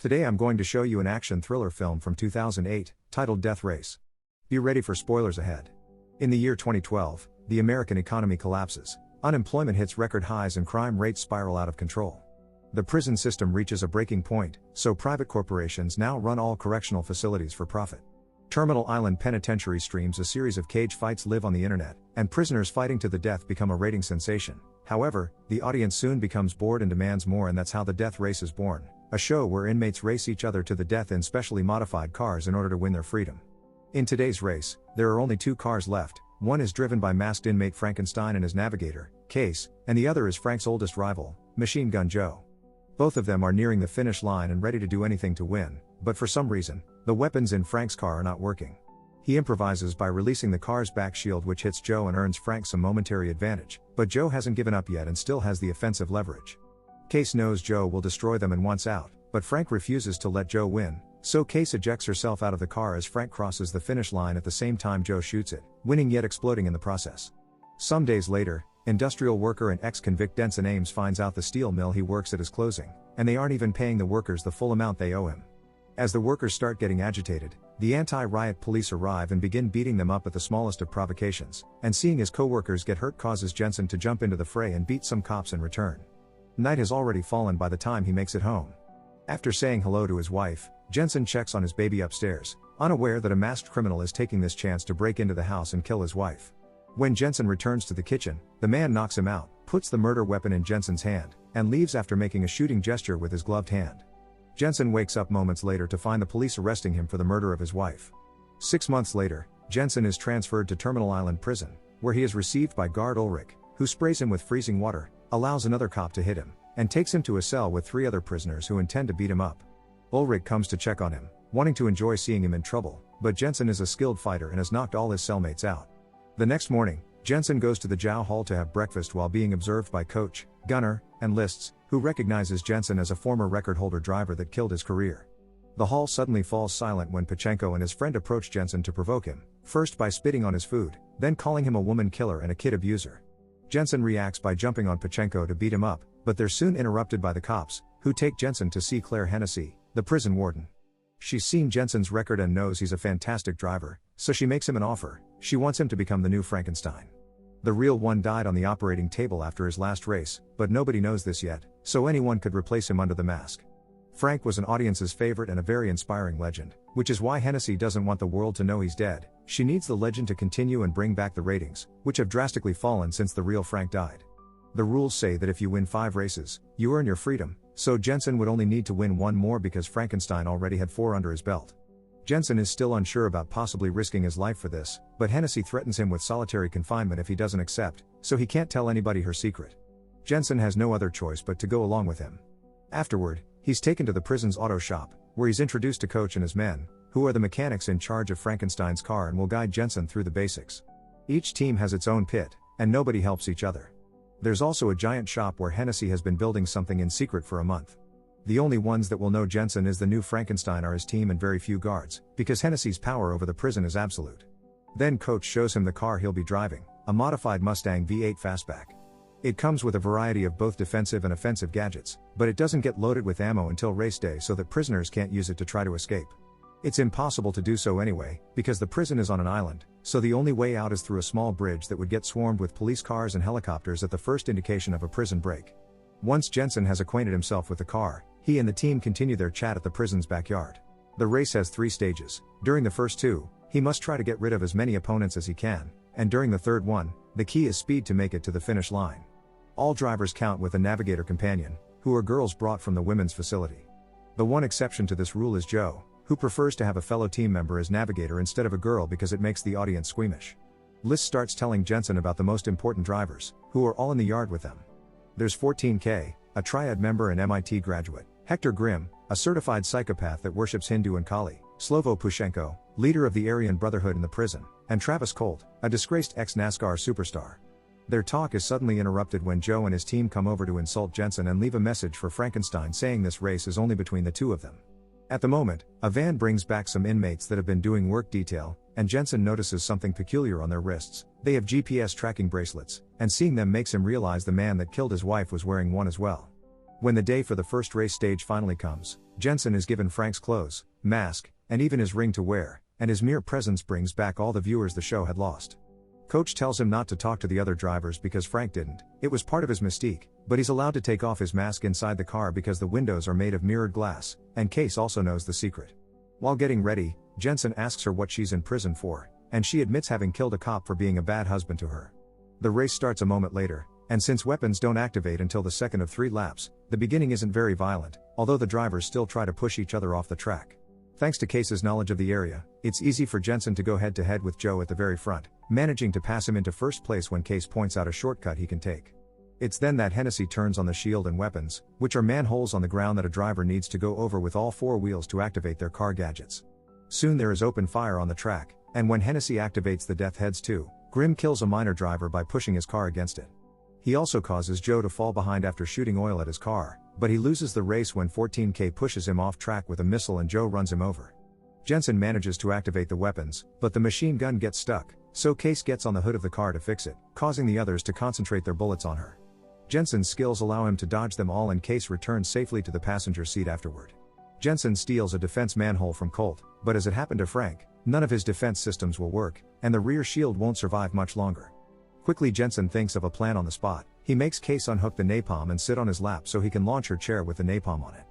Today I'm going to show you an action thriller film from 2008, titled Death Race. Be ready for spoilers ahead. In the year 2012, the American economy collapses, unemployment hits record highs and crime rates spiral out of control. The prison system reaches a breaking point, so private corporations now run all correctional facilities for profit. Terminal Island Penitentiary streams a series of cage fights live on the internet, and prisoners fighting to the death become a rating sensation. However, the audience soon becomes bored and demands more, and that's how the Death Race is born, a show where inmates race each other to the death in specially modified cars in order to win their freedom. In today's race, there are only two cars left. One is driven by masked inmate Frankenstein and his navigator, Case, and the other is Frank's oldest rival, Machine Gun Joe. Both of them are nearing the finish line and ready to do anything to win, but for some reason, the weapons in Frank's car are not working. He improvises by releasing the car's back shield, which hits Joe and earns Frank some momentary advantage, but Joe hasn't given up yet and still has the offensive leverage. Case knows Joe will destroy them and wants out, but Frank refuses to let Joe win, so Case ejects herself out of the car as Frank crosses the finish line at the same time Joe shoots it, winning yet exploding in the process. Some days later, industrial worker and ex-convict Jensen Ames finds out the steel mill he works at is closing, and they aren't even paying the workers the full amount they owe him. As the workers start getting agitated, the anti-riot police arrive and begin beating them up at the smallest of provocations, and seeing his co-workers get hurt causes Jensen to jump into the fray and beat some cops in return. Night has already fallen by the time he makes it home. After saying hello to his wife, Jensen checks on his baby upstairs, unaware that a masked criminal is taking this chance to break into the house and kill his wife. When Jensen returns to the kitchen, the man knocks him out, puts the murder weapon in Jensen's hand, and leaves after making a shooting gesture with his gloved hand. Jensen wakes up moments later to find the police arresting him for the murder of his wife. 6 months later, Jensen is transferred to Terminal Island Prison, where he is received by guard Ulrich, who sprays him with freezing water, allows another cop to hit him, and takes him to a cell with 3 other prisoners who intend to beat him up. Ulrich comes to check on him, wanting to enjoy seeing him in trouble, but Jensen is a skilled fighter and has knocked all his cellmates out. The next morning, Jensen goes to the Jow Hall to have breakfast while being observed by Coach, Gunner, and Lists, who recognizes Jensen as a former record-holder driver that killed his career. The hall suddenly falls silent when Pachenko and his friend approach Jensen to provoke him, first by spitting on his food, then calling him a woman killer and a kid abuser. Jensen reacts by jumping on Pachenko to beat him up, but they're soon interrupted by the cops, who take Jensen to see Claire Hennessey, the prison warden. She's seen Jensen's record and knows he's a fantastic driver, so she makes him an offer. She wants him to become the new Frankenstein. The real one died on the operating table after his last race, but nobody knows this yet, so anyone could replace him under the mask. Frank was an audience's favorite and a very inspiring legend, which is why Hennessey doesn't want the world to know he's dead. She needs the legend to continue and bring back the ratings, which have drastically fallen since the real Frank died. The rules say that if you win 5 races, you earn your freedom, so Jensen would only need to win 1 more because Frankenstein already had 4 under his belt. Jensen is still unsure about possibly risking his life for this, but Hennessey threatens him with solitary confinement if he doesn't accept, so he can't tell anybody her secret. Jensen has no other choice but to go along with him. Afterward, he's taken to the prison's auto shop, where he's introduced to Coach and his men, who are the mechanics in charge of Frankenstein's car and will guide Jensen through the basics. Each team has its own pit, and nobody helps each other. There's also a giant shop where Hennessey has been building something in secret for a month. The only ones that will know Jensen is the new Frankenstein are his team and very few guards, because Hennessey's power over the prison is absolute. Then Coach shows him the car he'll be driving, a modified Mustang V8 Fastback. It comes with a variety of both defensive and offensive gadgets, but it doesn't get loaded with ammo until race day so that prisoners can't use it to try to escape. It's impossible to do so anyway, because the prison is on an island, so the only way out is through a small bridge that would get swarmed with police cars and helicopters at the first indication of a prison break. Once Jensen has acquainted himself with the car, he and the team continue their chat at the prison's backyard. The race has 3 stages. During the first 2, he must try to get rid of as many opponents as he can, and during the third one, the key is speed to make it to the finish line. All drivers count with a navigator companion, who are girls brought from the women's facility. The one exception to this rule is Joe, who prefers to have a fellow team member as navigator instead of a girl because it makes the audience squeamish. Liz starts telling Jensen about the most important drivers, who are all in the yard with them. There's 14K, a Triad member and MIT graduate, Hector Grimm, a certified psychopath that worships Hindu and Kali, Slovo Pushenko, leader of the Aryan Brotherhood in the prison, and Travis Colt, a disgraced ex-NASCAR superstar. Their talk is suddenly interrupted when Joe and his team come over to insult Jensen and leave a message for Frankenstein saying this race is only between the 2 of them. At the moment, a van brings back some inmates that have been doing work detail, and Jensen notices something peculiar on their wrists. They have GPS tracking bracelets, and seeing them makes him realize the man that killed his wife was wearing one as well. When the day for the first race stage finally comes, Jensen is given Frank's clothes, mask, and even his ring to wear, and his mere presence brings back all the viewers the show had lost. Coach tells him not to talk to the other drivers because Frank didn't. It was part of his mystique, but he's allowed to take off his mask inside the car because the windows are made of mirrored glass, and Case also knows the secret. While getting ready, Jensen asks her what she's in prison for, and she admits having killed a cop for being a bad husband to her. The race starts a moment later, and since weapons don't activate until the second of 3 laps, the beginning isn't very violent, although the drivers still try to push each other off the track. Thanks to Case's knowledge of the area, it's easy for Jensen to go head-to-head with Joe at the very front, managing to pass him into first place when Case points out a shortcut he can take. It's then that Hennessey turns on the shield and weapons, which are manholes on the ground that a driver needs to go over with all 4 wheels to activate their car gadgets. Soon there is open fire on the track, and when Hennessey activates the Death Heads too, Grimm kills a minor driver by pushing his car against it. He also causes Joe to fall behind after shooting oil at his car, but he loses the race when 14K pushes him off track with a missile and Joe runs him over. Jensen manages to activate the weapons, but the machine gun gets stuck, so Case gets on the hood of the car to fix it, causing the others to concentrate their bullets on her. Jensen's skills allow him to dodge them all and Case returns safely to the passenger seat afterward. Jensen steals a defense manhole from Colt, but as it happened to Frank, none of his defense systems will work, and the rear shield won't survive much longer. Quickly Jensen thinks of a plan on the spot. He makes Case unhook the napalm and sit on his lap so he can launch her chair with the napalm on it.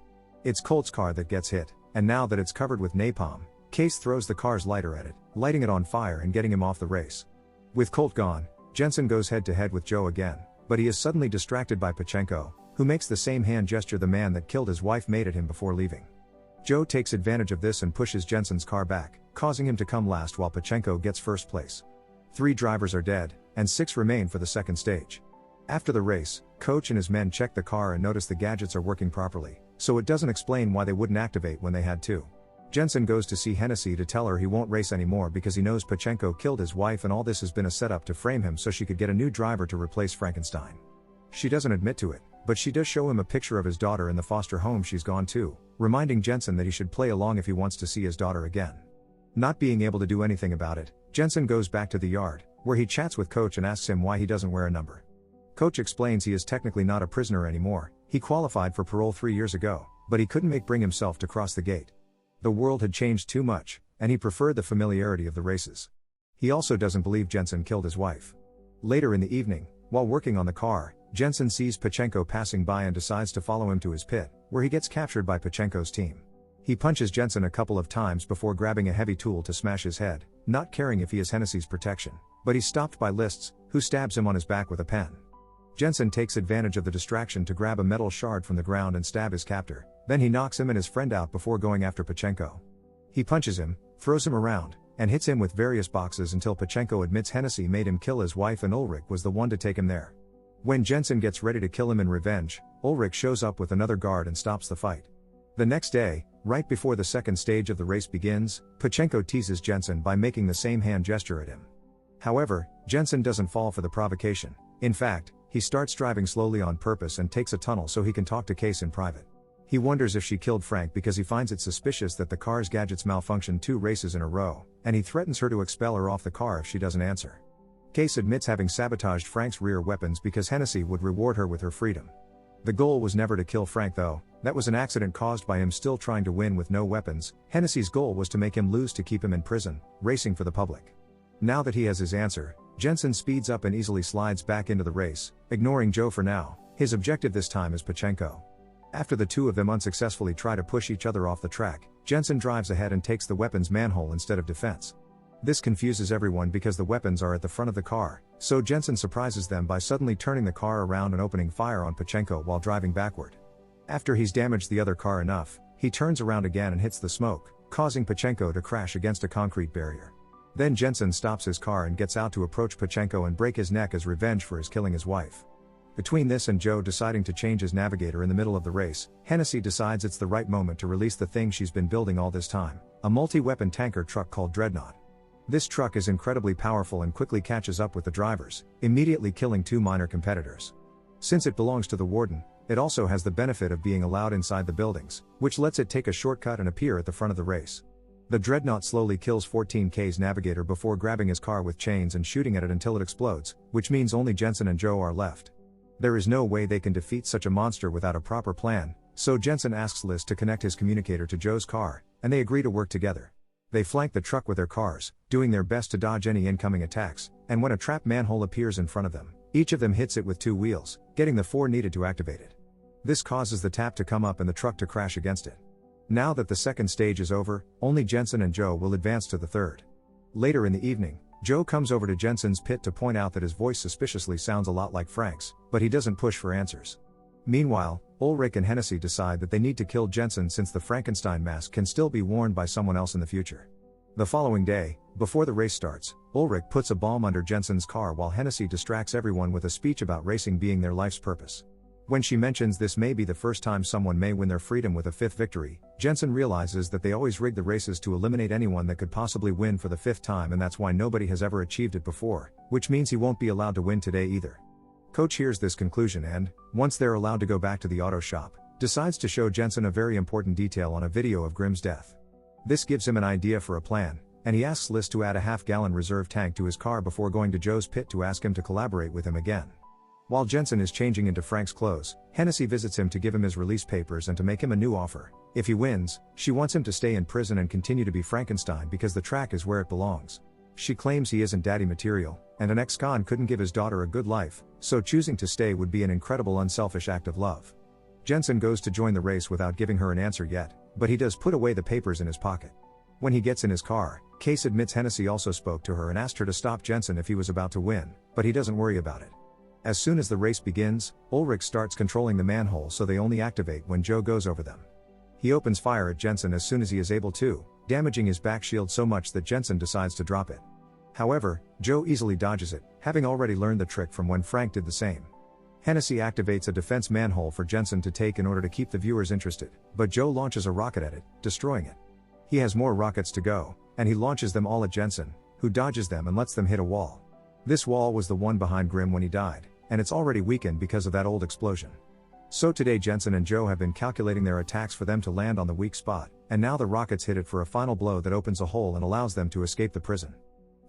It's Colt's car that gets hit, and now that it's covered with napalm, Case throws the car's lighter at it, lighting it on fire and getting him off the race. With Colt gone, Jensen goes head-to-head with Joe again, but he is suddenly distracted by Pachenko, who makes the same hand gesture the man that killed his wife made at him before leaving. Joe takes advantage of this and pushes Jensen's car back, causing him to come last while Pachenko gets first place. 3 drivers are dead, and 6 remain for the second stage. After the race, Coach and his men check the car and notice the gadgets are working properly, so it doesn't explain why they wouldn't activate when they had to. Jensen goes to see Hennessey to tell her he won't race anymore because he knows Pachenko killed his wife and all this has been a setup to frame him so she could get a new driver to replace Frankenstein. She doesn't admit to it, but she does show him a picture of his daughter in the foster home she's gone to, reminding Jensen that he should play along if he wants to see his daughter again. Not being able to do anything about it, Jensen goes back to the yard, where he chats with Coach and asks him why he doesn't wear a number. Coach explains he is technically not a prisoner anymore. He qualified for parole 3 years ago, but he couldn't bring himself to cross the gate. The world had changed too much, and he preferred the familiarity of the races. He also doesn't believe Jensen killed his wife. Later in the evening, while working on the car, Jensen sees Pachenko passing by and decides to follow him to his pit, where he gets captured by Pachenko's team. He punches Jensen a couple of times before grabbing a heavy tool to smash his head, not caring if he is Hennessey's protection, but he's stopped by Lists, who stabs him on his back with a pen. Jensen takes advantage of the distraction to grab a metal shard from the ground and stab his captor, then he knocks him and his friend out before going after Pachenko. He punches him, throws him around, and hits him with various boxes until Pachenko admits Hennessey made him kill his wife and Ulrich was the one to take him there. When Jensen gets ready to kill him in revenge, Ulrich shows up with another guard and stops the fight. The next day, right before the second stage of the race begins, Pachenko teases Jensen by making the same hand gesture at him. However, Jensen doesn't fall for the provocation. In fact, he starts driving slowly on purpose and takes a tunnel so he can talk to Case in private. He wonders if she killed Frank because he finds it suspicious that the car's gadgets malfunctioned 2 races in a row, and he threatens her to expel her off the car if she doesn't answer. Case admits having sabotaged Frank's rear weapons because Hennessey would reward her with her freedom. The goal was never to kill Frank though, that was an accident caused by him still trying to win with no weapons. Hennessey's goal was to make him lose to keep him in prison, racing for the public. Now that he has his answer, Jensen speeds up and easily slides back into the race, ignoring Joe for now. His objective this time is Pachenko. After the two of them unsuccessfully try to push each other off the track, Jensen drives ahead and takes the weapons manhole instead of defense. This confuses everyone because the weapons are at the front of the car, so Jensen surprises them by suddenly turning the car around and opening fire on Pachenko while driving backward. After he's damaged the other car enough, he turns around again and hits the smoke, causing Pachenko to crash against a concrete barrier. Then Jensen stops his car and gets out to approach Pachenko and break his neck as revenge for his killing his wife. Between this and Joe deciding to change his navigator in the middle of the race, Hennessey decides it's the right moment to release the thing she's been building all this time, a multi-weapon tanker truck called Dreadnought. This truck is incredibly powerful and quickly catches up with the drivers, immediately killing 2 minor competitors. Since it belongs to the Warden, it also has the benefit of being allowed inside the buildings, which lets it take a shortcut and appear at the front of the race. The Dreadnought slowly kills 14K's navigator before grabbing his car with chains and shooting at it until it explodes, which means only Jensen and Joe are left. There is no way they can defeat such a monster without a proper plan, so Jensen asks Liz to connect his communicator to Joe's car, and they agree to work together. They flank the truck with their cars, doing their best to dodge any incoming attacks, and when a trap manhole appears in front of them, each of them hits it with 2 wheels, getting the 4 needed to activate it. This causes the tap to come up and the truck to crash against it. Now that the second stage is over, only Jensen and Joe will advance to the third. Later in the evening, Joe comes over to Jensen's pit to point out that his voice suspiciously sounds a lot like Frank's, but he doesn't push for answers. Meanwhile, Ulrich and Hennessey decide that they need to kill Jensen since the Frankenstein mask can still be worn by someone else in the future. The following day, before the race starts, Ulrich puts a bomb under Jensen's car while Hennessey distracts everyone with a speech about racing being their life's purpose. When she mentions this may be the first time someone may win their freedom with a 5th victory, Jensen realizes that they always rig the races to eliminate anyone that could possibly win for the 5th time, and that's why nobody has ever achieved it before, which means he won't be allowed to win today either. Coach hears this conclusion and, once they're allowed to go back to the auto shop, decides to show Jensen a very important detail on a video of Grimm's death. This gives him an idea for a plan, and he asks Liz to add a half-gallon reserve tank to his car before going to Joe's pit to ask him to collaborate with him again. While Jensen is changing into Frank's clothes, Hennessey visits him to give him his release papers and to make him a new offer. If he wins, she wants him to stay in prison and continue to be Frankenstein because the track is where it belongs. She claims he isn't daddy material, and an ex-con couldn't give his daughter a good life, so choosing to stay would be an incredible unselfish act of love. Jensen goes to join the race without giving her an answer yet, but he does put away the papers in his pocket. When he gets in his car, Case admits Hennessey also spoke to her and asked her to stop Jensen if he was about to win, but he doesn't worry about it. As soon as the race begins, Ulrich starts controlling the manhole so they only activate when Joe goes over them. He opens fire at Jensen as soon as he is able to, damaging his back shield so much that Jensen decides to drop it. However, Joe easily dodges it, having already learned the trick from when Frank did the same. Hennessey activates a defense manhole for Jensen to take in order to keep the viewers interested, but Joe launches a rocket at it, destroying it. He has more rockets to go, and he launches them all at Jensen, who dodges them and lets them hit a wall. This wall was the one behind Grimm when he died, and it's already weakened because of that old explosion. So today Jensen and Joe have been calculating their attacks for them to land on the weak spot, and now the rockets hit it for a final blow that opens a hole and allows them to escape the prison.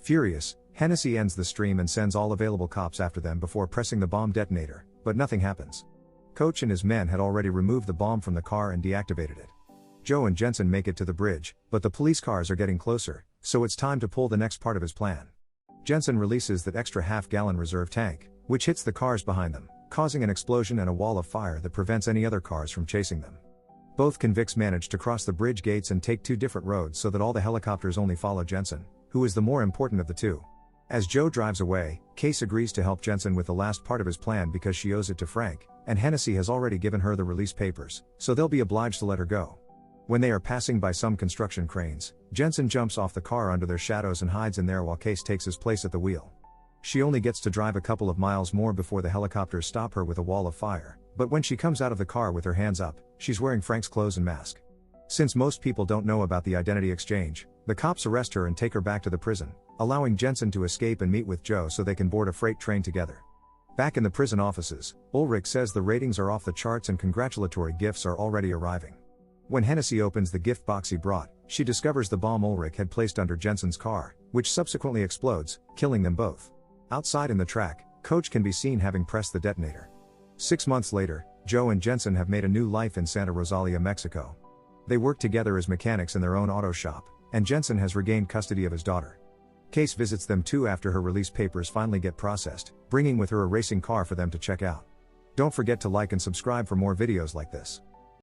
Furious, Hennessey ends the stream and sends all available cops after them before pressing the bomb detonator, but nothing happens. Coach and his men had already removed the bomb from the car and deactivated it. Joe and Jensen make it to the bridge, but the police cars are getting closer, so it's time to pull the next part of his plan. Jensen releases that extra half-gallon reserve tank, which hits the cars behind them, causing an explosion and a wall of fire that prevents any other cars from chasing them. Both convicts manage to cross the bridge gates and take 2 different roads so that all the helicopters only follow Jensen, who is the more important of the 2. As Joe drives away, Case agrees to help Jensen with the last part of his plan because she owes it to Frank, and Hennessey has already given her the release papers, so they'll be obliged to let her go. When they are passing by some construction cranes, Jensen jumps off the car under their shadows and hides in there while Case takes his place at the wheel. She only gets to drive a couple of miles more before the helicopters stop her with a wall of fire, but when she comes out of the car with her hands up, she's wearing Frank's clothes and mask. Since most people don't know about the identity exchange, the cops arrest her and take her back to the prison, allowing Jensen to escape and meet with Joe so they can board a freight train together. Back in the prison offices, Ulrich says the ratings are off the charts and congratulatory gifts are already arriving. When Hennessey opens the gift box he brought, she discovers the bomb Ulrich had placed under Jensen's car, which subsequently explodes, killing them both. Outside in the track, Coach can be seen having pressed the detonator. 6 months later, Joe and Jensen have made a new life in Santa Rosalia, Mexico. They work together as mechanics in their own auto shop, and Jensen has regained custody of his daughter. Case visits them too after her release papers finally get processed, bringing with her a racing car for them to check out. Don't forget to like and subscribe for more videos like this.